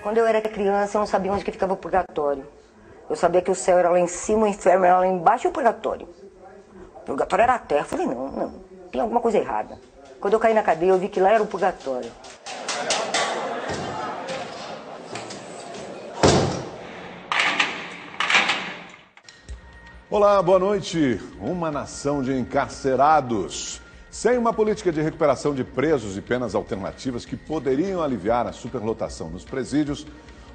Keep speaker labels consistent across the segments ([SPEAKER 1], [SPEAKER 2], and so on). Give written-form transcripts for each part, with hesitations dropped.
[SPEAKER 1] Quando eu era criança, eu não sabia onde que ficava o purgatório. Eu sabia que o céu era lá em cima, o inferno era lá embaixo e o purgatório. O purgatório era a terra. Eu falei, não, tem alguma coisa errada. Quando eu caí na cadeia, eu vi que lá era o purgatório.
[SPEAKER 2] Olá, boa noite. Uma nação de encarcerados. Sem uma política de recuperação de presos e penas alternativas que poderiam aliviar a superlotação nos presídios,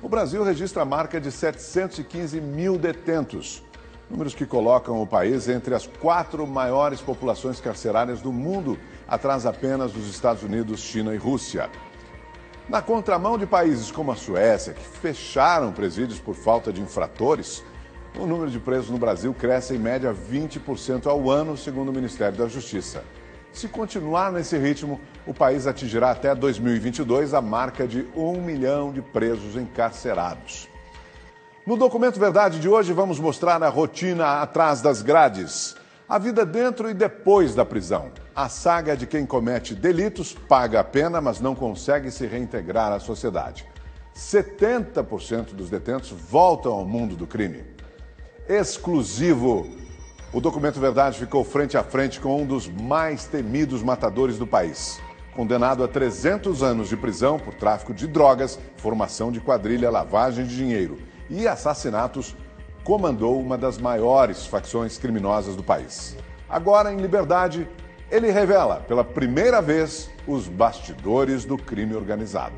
[SPEAKER 2] o Brasil registra a marca de 715 mil detentos. Números que colocam o país entre as 4 maiores populações carcerárias do mundo, atrás apenas dos Estados Unidos, China e Rússia. Na contramão de países como a Suécia, que fecharam presídios por falta de infratores, o número de presos no Brasil cresce em média 20% ao ano, segundo o Ministério da Justiça. Se continuar nesse ritmo, o país atingirá até 2022 a marca de 1 milhão de presos encarcerados. No Documento Verdade de hoje, vamos mostrar a rotina atrás das grades. A vida dentro e depois da prisão. A saga de quem comete delitos, paga a pena, mas não consegue se reintegrar à sociedade. 70% dos detentos voltam ao mundo do crime. Exclusivo. O Documento Verdade ficou frente a frente com um dos mais temidos matadores do país. Condenado a 300 anos de prisão por tráfico de drogas, formação de quadrilha, lavagem de dinheiro e assassinatos, comandou uma das maiores facções criminosas do país. Agora, em liberdade, ele revela, pela primeira vez, os bastidores do crime organizado.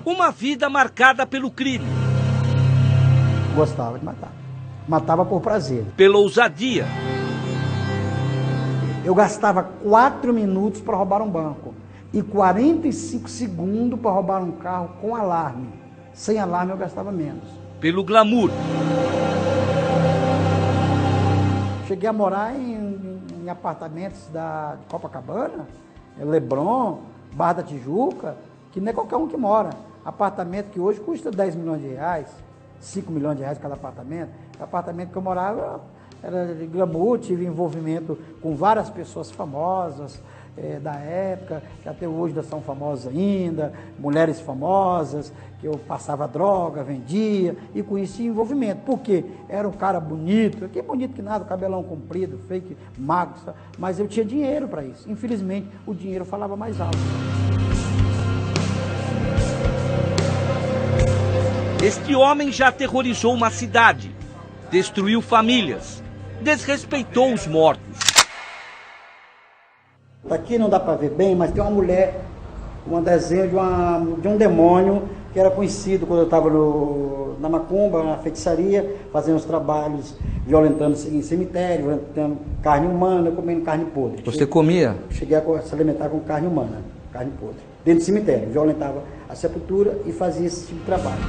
[SPEAKER 3] Uma vida marcada pelo crime.
[SPEAKER 4] Gostava de matar. Matava por prazer.
[SPEAKER 3] Pela ousadia.
[SPEAKER 4] Eu gastava 4 minutos para roubar um banco e 45 segundos para roubar um carro com alarme. Sem alarme eu gastava menos.
[SPEAKER 3] Pelo glamour.
[SPEAKER 4] Cheguei a morar em apartamentos de Copacabana, Leblon, Barra da Tijuca, que não é qualquer um que mora. Apartamento que hoje custa 10 milhões de reais, 5 milhões de reais cada apartamento. O apartamento que eu morava era de glamour, tive envolvimento com várias pessoas famosas da época, que até hoje são famosas ainda, mulheres famosas, que eu passava droga, vendia, e com isso tinha envolvimento. Por quê? Era um cara bonito, que bonito que nada, cabelão comprido, fake, magro, mas eu tinha dinheiro para isso. Infelizmente, o dinheiro falava mais alto.
[SPEAKER 3] Este homem já aterrorizou uma cidade, destruiu famílias, desrespeitou os mortos.
[SPEAKER 4] Aqui não dá para ver bem, mas tem uma mulher, um desenho de um demônio que era conhecido quando eu estava na macumba, na feitiçaria, fazendo os trabalhos, violentando em cemitério, violentando carne humana, comendo carne podre.
[SPEAKER 5] Você comia?
[SPEAKER 4] Cheguei a se alimentar com carne humana, carne podre. Dentro do cemitério, violentava a sepultura e fazia esse tipo de trabalho.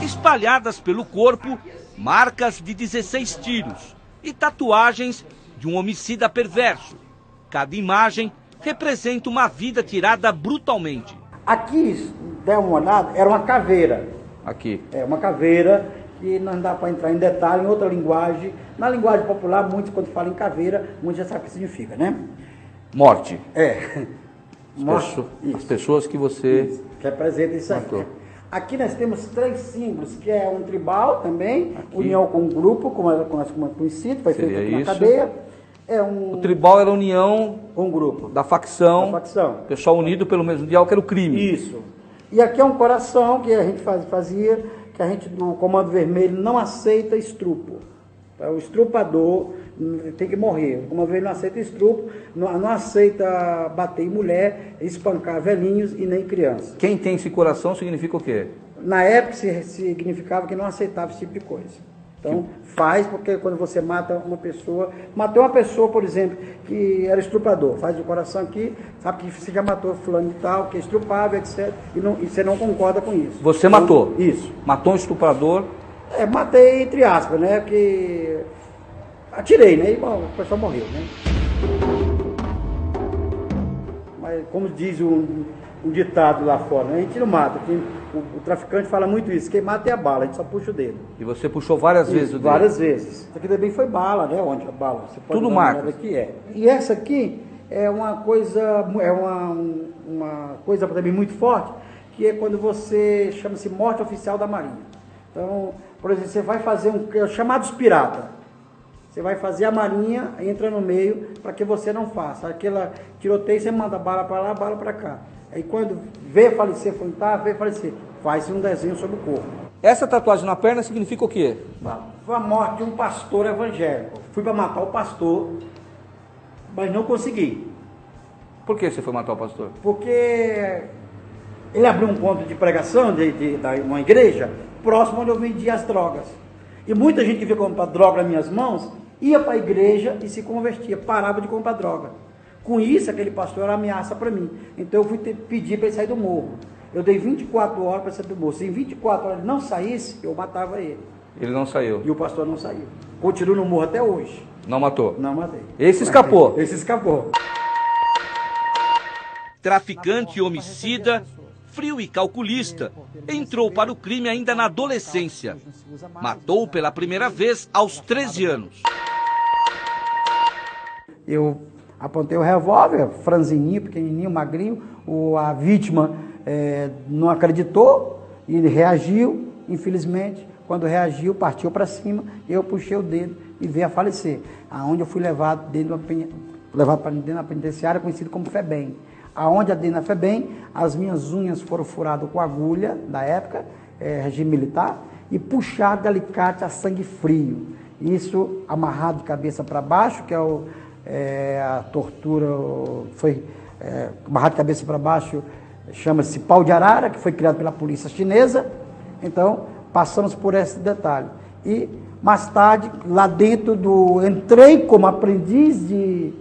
[SPEAKER 3] Espalhadas pelo corpo, marcas de 16 tiros e tatuagens de um homicida perverso. Cada imagem representa uma vida tirada brutalmente.
[SPEAKER 4] Aqui, der uma olhada, era uma caveira.
[SPEAKER 5] Aqui.
[SPEAKER 4] É uma caveira que não dá para entrar em detalhe, em outra linguagem. Na linguagem popular, muitos quando falam em caveira, muitos já sabem o que significa, né?
[SPEAKER 5] Morte.
[SPEAKER 4] É.
[SPEAKER 5] As pessoas que você...
[SPEAKER 4] Isso. Que representa isso
[SPEAKER 5] matou.
[SPEAKER 4] aqui. Aqui nós temos 3 símbolos, que é um tribal também,
[SPEAKER 5] aqui.
[SPEAKER 4] União com um grupo, como é conhecido, foi feito aqui na cadeia.
[SPEAKER 5] O tribal era a união
[SPEAKER 4] com um grupo.
[SPEAKER 5] da facção, pessoal unido pelo mesmo ideal, que era o crime.
[SPEAKER 4] Isso. E aqui é um coração que a gente fazia, que a gente do Comando Vermelho não aceita estrupo. O estrupador tem que morrer. O Comando Vermelho não aceita estrupo, não aceita bater em mulher, espancar velhinhos e nem crianças.
[SPEAKER 5] Quem tem esse coração significa o quê?
[SPEAKER 4] Na época significava que não aceitava esse tipo de coisa. Então, faz, porque quando você mata uma pessoa... Matou uma pessoa, por exemplo, que era estuprador. Faz o coração aqui, sabe que você já matou fulano e tal, que é estrupável, etc. E você não concorda com isso.
[SPEAKER 5] Você
[SPEAKER 4] então,
[SPEAKER 5] matou?
[SPEAKER 4] Isso.
[SPEAKER 5] Matou um estuprador?
[SPEAKER 4] Matei entre aspas, né? Porque... Atirei, né? E bom, a pessoa morreu, né? Mas, como diz um ditado lá fora, né? A gente não mata. O traficante fala muito isso. Quem mata é a bala, a gente só puxa o dedo.
[SPEAKER 5] E você puxou várias vezes o dedo?
[SPEAKER 4] Várias vezes. Isso aqui também foi bala, né? Onde a bala? Você pode
[SPEAKER 5] tudo marca.
[SPEAKER 4] Aqui é. E essa aqui é uma coisa, uma coisa também muito forte, que é quando você chama-se morte oficial da Marinha. Então, por exemplo, você vai fazer chamados pirata. Você vai fazer a Marinha, entra no meio, para que você não faça. Aquela tiroteio, você manda bala para lá, bala para cá. Aí quando vê falecer, vê falecer, faz um desenho sobre o corpo.
[SPEAKER 5] Essa tatuagem na perna significa o quê?
[SPEAKER 4] Foi a morte de um pastor evangélico. Fui para matar o pastor, mas não consegui.
[SPEAKER 5] Por que você foi matar o pastor?
[SPEAKER 4] Porque ele abriu um ponto de pregação de uma igreja próximo onde eu vendia as drogas. E muita gente que veio comprar droga nas minhas mãos, ia para a igreja e se convertia, parava de comprar droga. Com isso, aquele pastor era ameaça para mim. Então eu fui pedir para ele sair do morro. Eu dei 24 horas para sair do morro. Se em 24 horas ele não saísse, eu matava ele.
[SPEAKER 5] Ele não saiu?
[SPEAKER 4] E o pastor não saiu. Continua no morro até hoje.
[SPEAKER 5] Não matou?
[SPEAKER 4] Não matei.
[SPEAKER 5] Esse escapou?
[SPEAKER 4] Esse escapou.
[SPEAKER 3] Traficante e homicida, frio e calculista, entrou para o crime ainda na adolescência. Matou pela primeira vez aos 13 anos.
[SPEAKER 4] Eu apontei o revólver, franzininho, pequenininho, magrinho. A vítima não acreditou e reagiu. Infelizmente, quando reagiu, partiu para cima. Eu puxei o dedo e veio a falecer. Aonde eu fui levado para dentro da penitenciária, conhecido como FEBEM. Aonde dentro da FEBEM, as minhas unhas foram furadas com agulha, da época, regime militar, e puxado de alicate a sangue frio. Isso amarrado de cabeça para baixo, que a tortura foi amarrado de cabeça para baixo, chama-se pau de arara, que foi criado pela polícia chinesa. Então, passamos por esse detalhe. E, mais tarde, lá dentro entrei como aprendiz de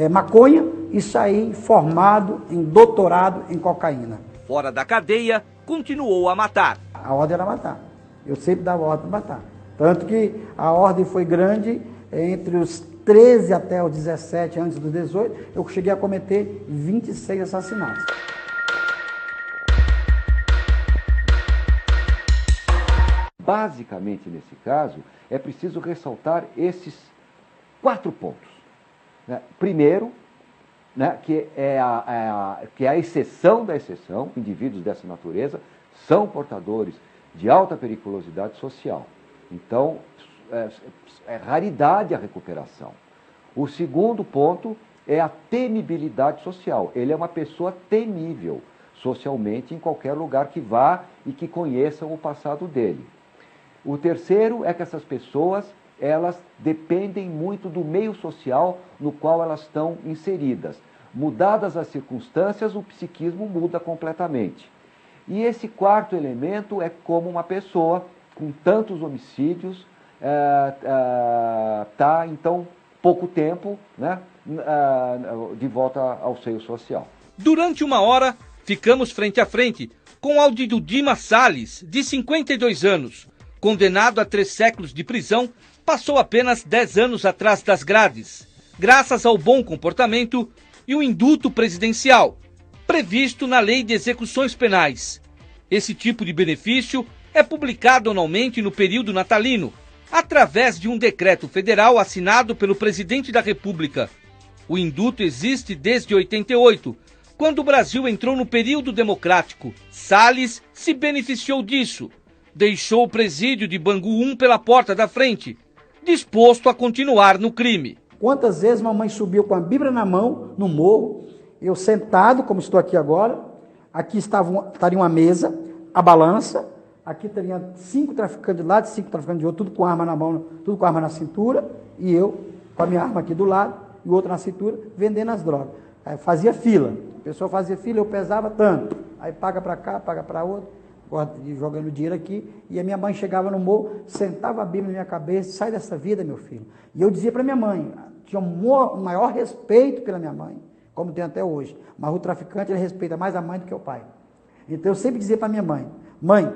[SPEAKER 4] maconha e saí formado em doutorado em cocaína.
[SPEAKER 3] Fora da cadeia, continuou a matar.
[SPEAKER 4] A ordem era matar. Eu sempre dava ordem para matar. Tanto que a ordem foi grande, entre os 13 até os 17, antes dos 18, eu cheguei a cometer 26 assassinatos.
[SPEAKER 6] Basicamente, nesse caso, é preciso ressaltar esses 4 pontos. Né? Primeiro, né, que é a exceção da exceção, indivíduos dessa natureza são portadores de alta periculosidade social. Então, é raridade a recuperação. O segundo ponto é a temibilidade social. Ele é uma pessoa temível socialmente em qualquer lugar que vá e que conheçam o passado dele. O terceiro é que essas pessoas, elas dependem muito do meio social no qual elas estão inseridas. Mudadas as circunstâncias, o psiquismo muda completamente. E esse quarto elemento é como uma pessoa com tantos homicídios está, então, pouco tempo, né, de volta ao seio social.
[SPEAKER 3] Durante uma hora, ficamos frente a frente com Aldido Dima Salles, de 52 anos, condenado a 3 séculos de prisão, passou apenas 10 anos atrás das grades, graças ao bom comportamento e o indulto presidencial, previsto na Lei de Execuções Penais. Esse tipo de benefício é publicado anualmente no período natalino, através de um decreto federal assinado pelo presidente da República. O indulto existe desde 88, quando o Brasil entrou no período democrático. Salles se beneficiou disso. Deixou o presídio de Bangu 1 pela porta da frente, disposto a continuar no crime.
[SPEAKER 4] Quantas vezes mamãe subiu com a Bíblia na mão, no morro, eu sentado, como estou aqui agora, aqui estaria uma mesa, a balança, aqui teria 5 traficantes de lado, 5 traficantes de outro, tudo com arma na mão, tudo com arma na cintura, e eu com a minha arma aqui do lado, e o outro na cintura, vendendo as drogas. Aí fazia fila, a pessoa fazia fila, eu pesava tanto, aí paga para cá, paga para outro, jogando dinheiro aqui, e a minha mãe chegava no morro, sentava a Bíblia na minha cabeça, sai dessa vida, meu filho. E eu dizia para minha mãe, tinha um maior respeito pela minha mãe, como tem até hoje, mas o traficante, ele respeita mais a mãe do que o pai. Então eu sempre dizia para minha mãe, mãe,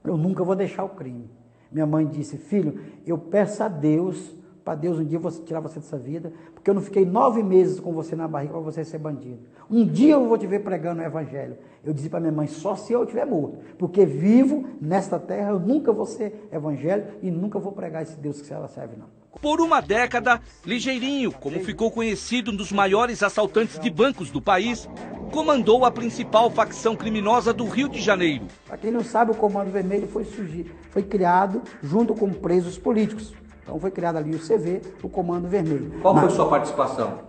[SPEAKER 4] eu nunca vou deixar o crime. Minha mãe disse, filho, eu peço a Deus, para Deus um dia tirar você dessa vida, porque eu não fiquei 9 meses com você na barriga para você ser bandido. Um dia eu vou te ver pregando o evangelho. Eu disse para minha mãe, só se eu estiver morto, porque vivo nesta terra, eu nunca vou ser evangélico e nunca vou pregar esse Deus que ela serve, não.
[SPEAKER 3] Por uma década, Ligeirinho, como ficou conhecido, um dos maiores assaltantes de bancos do país, comandou a principal facção criminosa do Rio de Janeiro.
[SPEAKER 4] Para quem não sabe, o Comando Vermelho foi criado junto com presos políticos. Então foi criado ali o CV, o Comando Vermelho.
[SPEAKER 5] Qual foi a sua participação?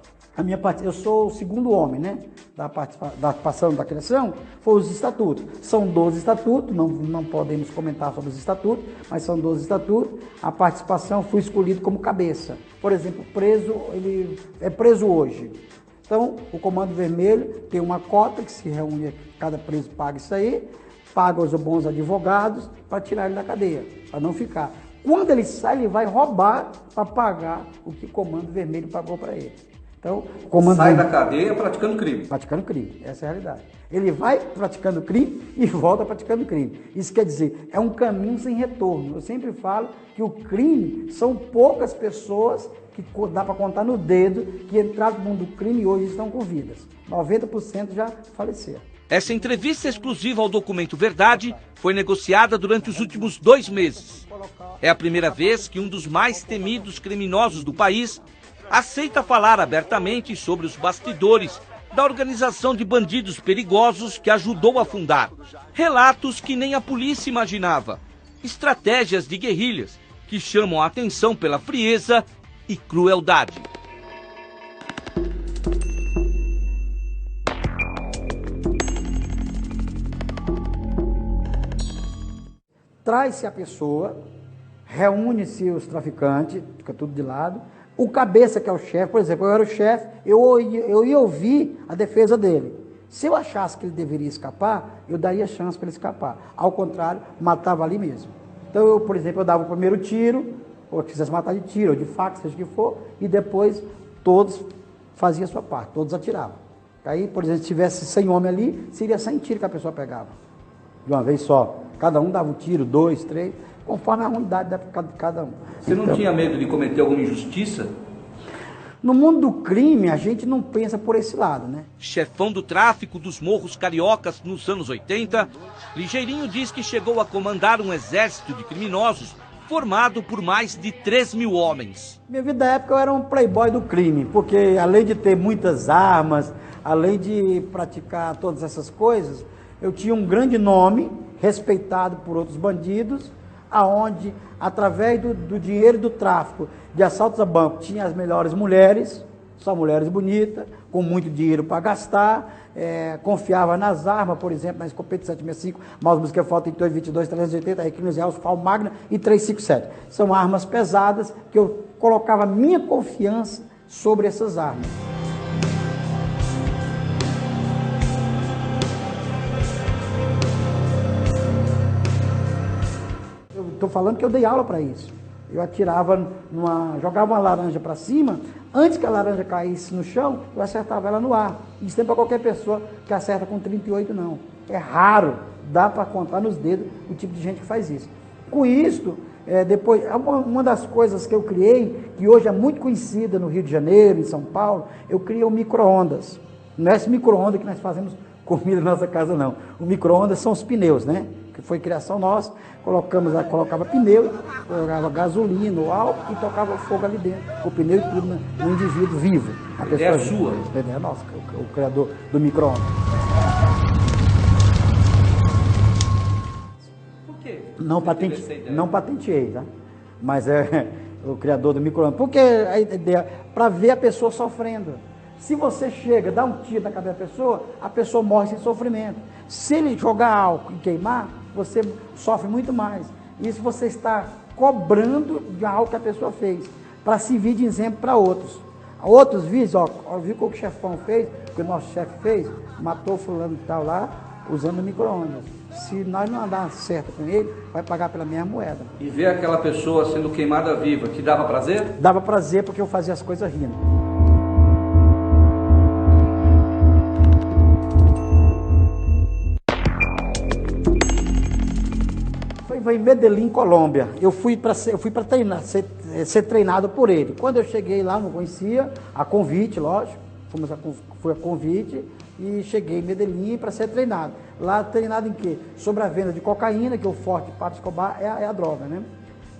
[SPEAKER 4] Eu sou o segundo homem, né? Da participação da criação, foi os estatutos. São 12 estatutos, não podemos comentar sobre os estatutos, mas são 12 estatutos. A participação fui escolhido como cabeça. Por exemplo, ele é preso hoje. Então, o Comando Vermelho tem uma cota que se reúne, cada preso paga isso aí, paga os bons advogados para tirar ele da cadeia, para não ficar. Quando ele sai, ele vai roubar para pagar o que o Comando Vermelho pagou para ele. Então, o Comando
[SPEAKER 5] Sai da cadeia praticando crime.
[SPEAKER 4] Praticando crime, essa é a realidade. Ele vai praticando crime e volta praticando crime. Isso quer dizer, é um caminho sem retorno. Eu sempre falo que o crime são poucas pessoas que dá para contar no dedo que entraram no mundo do crime e hoje estão com vidas. 90% já faleceram.
[SPEAKER 3] Essa entrevista exclusiva ao documento Verdade foi negociada durante os últimos 2 meses. É a primeira vez que um dos mais temidos criminosos do país aceita falar abertamente sobre os bastidores da organização de bandidos perigosos que ajudou a fundar. Relatos que nem a polícia imaginava. Estratégias de guerrilhas que chamam a atenção pela frieza e crueldade.
[SPEAKER 4] Traz-se a pessoa, reúne-se os traficantes, fica tudo de lado. O cabeça, que é o chefe, por exemplo, eu era o chefe, eu ia ouvir a defesa dele. Se eu achasse que ele deveria escapar, eu daria chance para ele escapar. Ao contrário, matava ali mesmo. Então, por exemplo, eu dava o primeiro tiro, ou que quisesse matar de tiro, ou de faca, seja o que for, e depois todos faziam a sua parte, todos atiravam. Aí, por exemplo, se tivesse 100 homens ali, seria 100 tiros que a pessoa pegava. De uma vez só. Cada um dava um tiro, 2, 3, conforme a unidade de cada um.
[SPEAKER 5] Você não tinha medo de cometer alguma injustiça?
[SPEAKER 4] No mundo do crime, a gente não pensa por esse lado, né?
[SPEAKER 3] Chefão do tráfico dos morros cariocas nos anos 80, Ligeirinho diz que chegou a comandar um exército de criminosos formado por mais de 3.000 homens.
[SPEAKER 4] Minha vida da época eu era um playboy do crime, porque além de ter muitas armas, além de praticar todas essas coisas, eu tinha um grande nome, respeitado por outros bandidos, aonde, através do dinheiro do tráfico, de assaltos a banco, tinha as melhores mulheres, só mulheres bonitas, com muito dinheiro para gastar, confiava nas armas, por exemplo, na escopeta 765, Maus Busquefal 32, 22, 380, Requinhos Real, Fal Magna e 357. São armas pesadas que eu colocava minha confiança sobre essas armas. Estou falando que eu dei aula para isso. Eu atirava, jogava uma laranja para cima, antes que a laranja caísse no chão, eu acertava ela no ar. Isso não é para qualquer pessoa que acerta com 38, não. É raro, dá para contar nos dedos o tipo de gente que faz isso. Com isso, depois, uma das coisas que eu criei, que hoje é muito conhecida no Rio de Janeiro, em São Paulo, eu criei o micro-ondas. Não é esse micro-ondas que nós fazemos comida na nossa casa, não. O micro-ondas são os pneus, né? Que foi criação nossa, colocava pneu, jogava gasolina ou álcool e tocava fogo ali dentro, o pneu e tudo no indivíduo vivo.
[SPEAKER 5] A ideia é sua?
[SPEAKER 4] A ideia é nossa, o criador do micro-ondas.
[SPEAKER 5] Por quê?
[SPEAKER 4] Não patenteei, tá? Mas é o criador do micro-ondas. Porque a ideia, para ver a pessoa sofrendo. Se você chega, dá um tiro na cabeça da pessoa morre sem sofrimento. Se ele jogar álcool e queimar, você sofre muito mais. Isso você está cobrando de algo que a pessoa fez, para servir de exemplo para outros. Outros vídeos, viu o que o chefão fez, o que o nosso chefe fez, matou fulano e tal lá, usando micro-ondas. Se nós não andar certo com ele, vai pagar pela mesma moeda.
[SPEAKER 5] E ver aquela pessoa sendo queimada viva, te dava prazer?
[SPEAKER 4] Dava prazer porque eu fazia as coisas rindo. Foi em Medellín, Colômbia. Eu fui para treinar, ser treinado por ele. Quando eu cheguei lá, não conhecia, a convite, lógico, foi a convite e cheguei em Medellín para ser treinado. Lá treinado em quê? Sobre a venda de cocaína, que o forte de Pablo Escobar é a droga, né?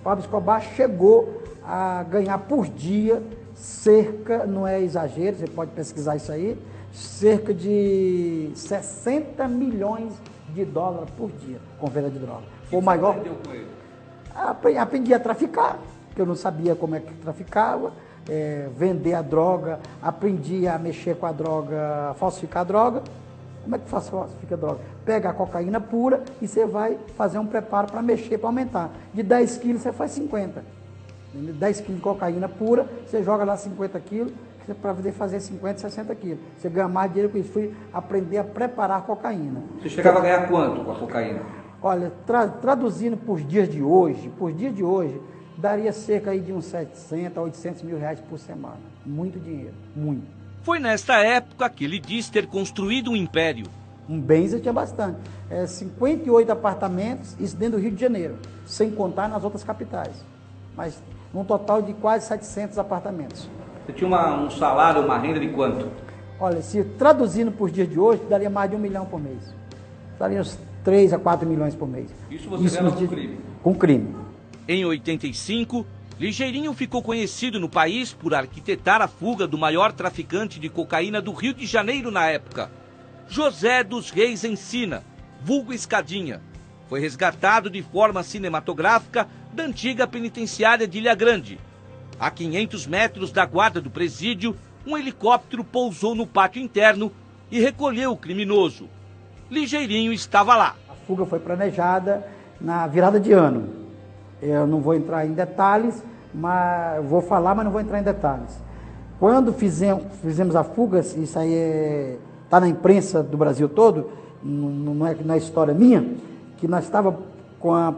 [SPEAKER 4] Pablo Escobar chegou a ganhar por dia cerca, não é exagero, você pode pesquisar isso aí, cerca de 60 milhões de dólares por dia com venda de droga. Foi o maior.
[SPEAKER 5] Você aprendeu com ele?
[SPEAKER 4] Aprendi a traficar, porque eu não sabia como é que traficava, vender a droga, aprendi a mexer com a droga, falsificar a droga. Como é que falsifica a droga? Pega a cocaína pura e você vai fazer um preparo para mexer, para aumentar. De 10 quilos você faz 50. 10 quilos de cocaína pura, você joga lá 50 quilos, para poder fazer 50, 60 quilos. Você ganha mais dinheiro com isso. Fui aprender a preparar a cocaína.
[SPEAKER 5] Você chegava a ganhar quanto com a cocaína?
[SPEAKER 4] Olha, traduzindo por dias de hoje, daria cerca aí de uns 700 a 800 mil reais por semana. Muito dinheiro, muito.
[SPEAKER 3] Foi nesta época que ele diz ter construído um império.
[SPEAKER 4] Um bens eu tinha bastante. 58 apartamentos, isso dentro do Rio de Janeiro, sem contar nas outras capitais. Mas um total de quase 700 apartamentos.
[SPEAKER 5] Você tinha um salário, uma renda de quanto?
[SPEAKER 4] Olha, se traduzindo por dias de hoje, daria mais de 1 milhão por mês. Daria uns 3 a 4 milhões por mês.
[SPEAKER 5] Isso você ganhava com crime?
[SPEAKER 4] Com crime.
[SPEAKER 3] Em 85, Ligeirinho ficou conhecido no país por arquitetar a fuga do maior traficante de cocaína do Rio de Janeiro na época, José dos Reis Ensina, vulgo Escadinha. Foi resgatado de forma cinematográfica da antiga penitenciária de Ilha Grande. A 500 metros da guarda do presídio, um helicóptero pousou no pátio interno e recolheu o criminoso. Ligeirinho estava lá.
[SPEAKER 4] A fuga foi planejada na virada de ano. Eu não vou entrar em detalhes, mas vou falar, mas não vou entrar em detalhes. Quando fizemos a fuga, isso aí está na imprensa do Brasil todo, não é história minha, que nós estávamos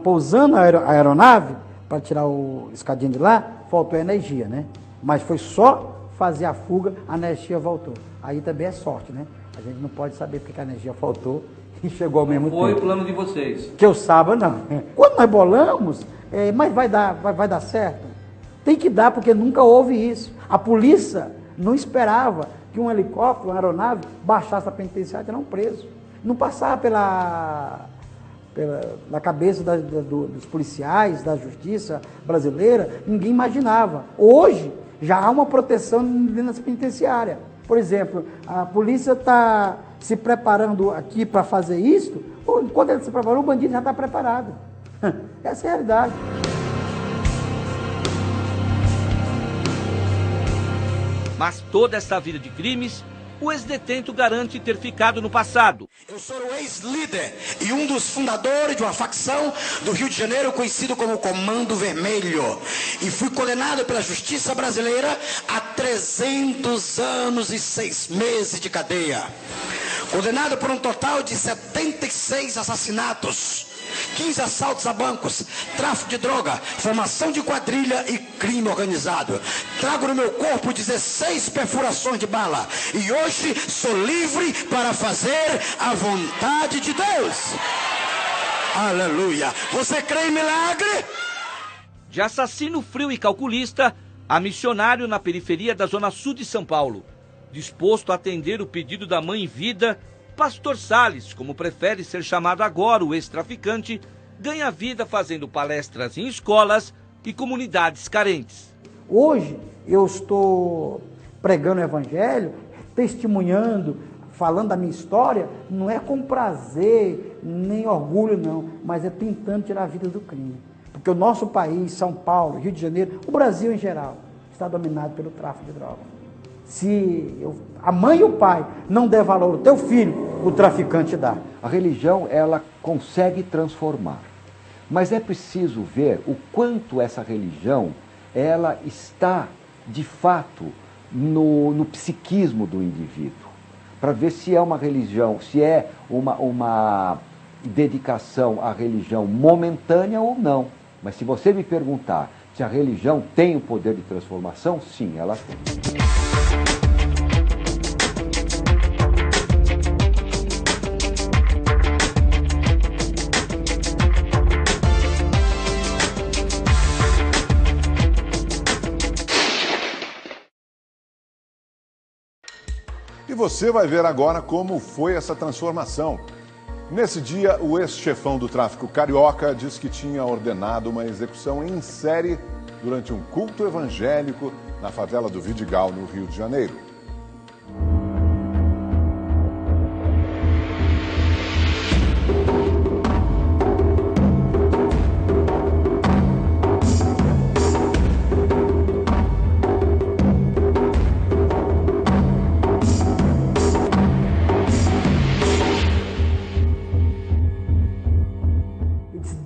[SPEAKER 4] pousando a aeronave para tirar o Escadinha de lá, faltou energia, né? Mas foi só fazer a fuga, a energia voltou. Aí também é sorte, né? A gente não pode saber porque a energia faltou e chegou ao mesmo tempo.
[SPEAKER 5] Foi o plano de vocês?
[SPEAKER 4] Que eu saiba, não. Quando nós bolamos, mas vai dar certo? Tem que dar, porque nunca houve isso. A polícia não esperava que um helicóptero, uma aeronave, baixasse a penitenciária e não preso. Não passava na cabeça dos policiais, da justiça brasileira, ninguém imaginava. Hoje, já há uma proteção dentro da penitenciária. Por exemplo, a polícia está se preparando aqui para fazer isso, quando ele se preparou, o bandido já está preparado. Essa é a realidade.
[SPEAKER 3] Mas toda essa vida de crimes, o ex-detento garante ter ficado no passado.
[SPEAKER 7] Eu sou o ex-líder e um dos fundadores de uma facção do Rio de Janeiro conhecido como Comando Vermelho. E fui condenado pela justiça brasileira a 300 anos e 6 meses de cadeia. Condenado por um total de 76 assassinatos, 15 assaltos a bancos, tráfico de droga, formação de quadrilha e crime organizado. Trago no meu corpo 16 perfurações de bala e hoje sou livre para fazer a vontade de Deus. Aleluia! Você crê em milagre?
[SPEAKER 3] De assassino frio e calculista a missionário na periferia da zona sul de São Paulo. Disposto a atender o pedido da mãe em vida, Pastor Salles, como prefere ser chamado agora o ex-traficante, ganha vida fazendo palestras em escolas e comunidades carentes.
[SPEAKER 4] Hoje eu estou pregando o evangelho, testemunhando, falando da minha história, não é com prazer, nem orgulho não, mas é tentando tirar a vida do crime. Porque o nosso país, São Paulo, Rio de Janeiro, o Brasil em geral, está dominado pelo tráfico de droga. Se a mãe e o pai não der valor ao teu filho, o traficante dá.
[SPEAKER 6] A religião, ela consegue transformar. Mas é preciso ver o quanto essa religião, ela está, de fato, no psiquismo do indivíduo. para ver se é uma religião, se é uma dedicação à religião momentânea ou não. Mas se você me perguntar se a religião tem o poder de transformação, sim, ela tem.
[SPEAKER 2] E você vai ver agora como foi essa transformação. Nesse dia, o ex-chefão do tráfico carioca diz que tinha ordenado uma execução em série durante um culto evangélico na favela do Vidigal, no Rio de Janeiro.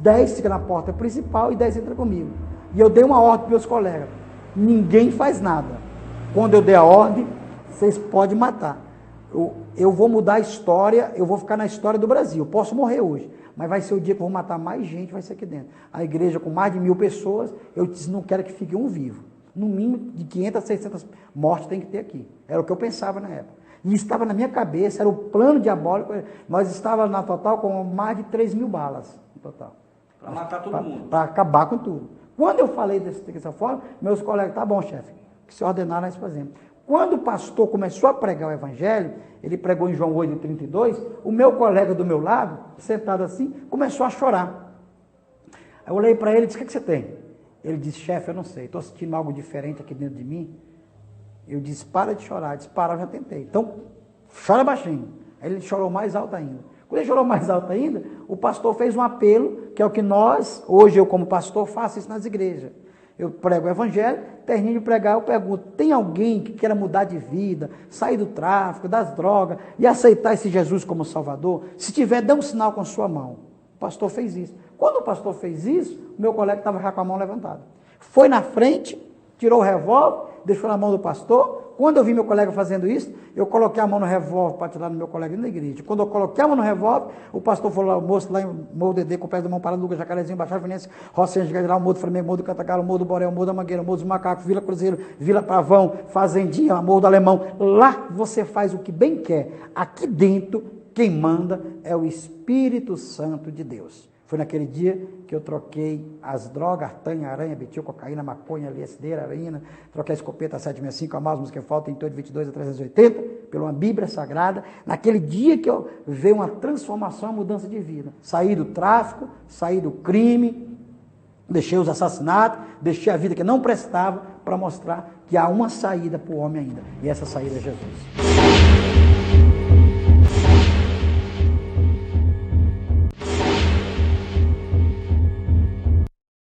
[SPEAKER 4] Dez fica na porta principal e 10 entra comigo. E eu dei uma ordem para meus colegas. Ninguém faz nada. Quando eu der a ordem, vocês podem matar. Eu vou mudar a história, eu vou ficar na história do Brasil. Eu posso morrer hoje, mas vai ser o dia que eu vou matar mais gente, vai ser aqui dentro. A igreja com mais de 1000 pessoas, eu disse, não quero que fique um vivo. No mínimo de 500 a 600 mortes tem que ter aqui. Era o que eu pensava na época. E estava na minha cabeça, era o plano diabólico. Nós estávamos na total com mais de 3.000 balas no total.
[SPEAKER 3] Para matar todo mundo.
[SPEAKER 4] Para acabar com tudo. Quando eu falei dessa forma, meus colegas, tá bom, chefe, que se ordenar nós fazemos. Quando o pastor começou a pregar o evangelho, ele pregou em João 8:32, o meu colega do meu lado, sentado assim, começou a chorar. Eu olhei para ele e disse, o que você tem? Ele disse, chefe, eu não sei, estou sentindo algo diferente aqui dentro de mim. Eu disse, para de chorar. Ele disse, para, eu já tentei. Então, chora baixinho. Aí ele chorou mais alto ainda. Quando ele chorou mais alto ainda, o pastor fez um apelo, que é o que hoje eu como pastor, faço isso nas igrejas. Eu prego o evangelho, termino de pregar, eu pergunto, tem alguém que queira mudar de vida, sair do tráfico, das drogas e aceitar esse Jesus como Salvador? Se tiver, dê um sinal com a sua mão. O pastor fez isso. Quando o pastor fez isso, o meu colega estava já com a mão levantada. Foi na frente, tirou o revólver, deixou na mão do pastor. Quando eu vi meu colega fazendo isso, eu coloquei a mão no revólver para tirar no meu colega na igreja. Quando eu coloquei a mão no revólver, o pastor falou lá, o moço lá em Morro Dedê, com o pé da mão para Lucas, Jacarezinho, Baixada Fluminense, Rocinha de Gadirá, o Morro do Flamengo, Morro do Cantagalo, Morro do Borel, Morro da Mangueira, Morro dos Macacos, Vila Cruzeiro, Vila Pavão, Fazendinha, Morro do Alemão. Lá você faz o que bem quer. Aqui dentro, quem manda é o Espírito Santo de Deus. Foi naquele dia que eu troquei as drogas, artanha, aranha, betil, cocaína, maconha, LSD, heroína, troquei a escopeta 765, a máxima que falta em torno de 22 a 380, pela uma Bíblia Sagrada. Naquele dia que eu veio uma transformação, uma mudança de vida. Saí do tráfico, saí do crime, deixei os assassinatos, deixei a vida que não prestava para mostrar que há uma saída para o homem ainda. E essa saída é Jesus.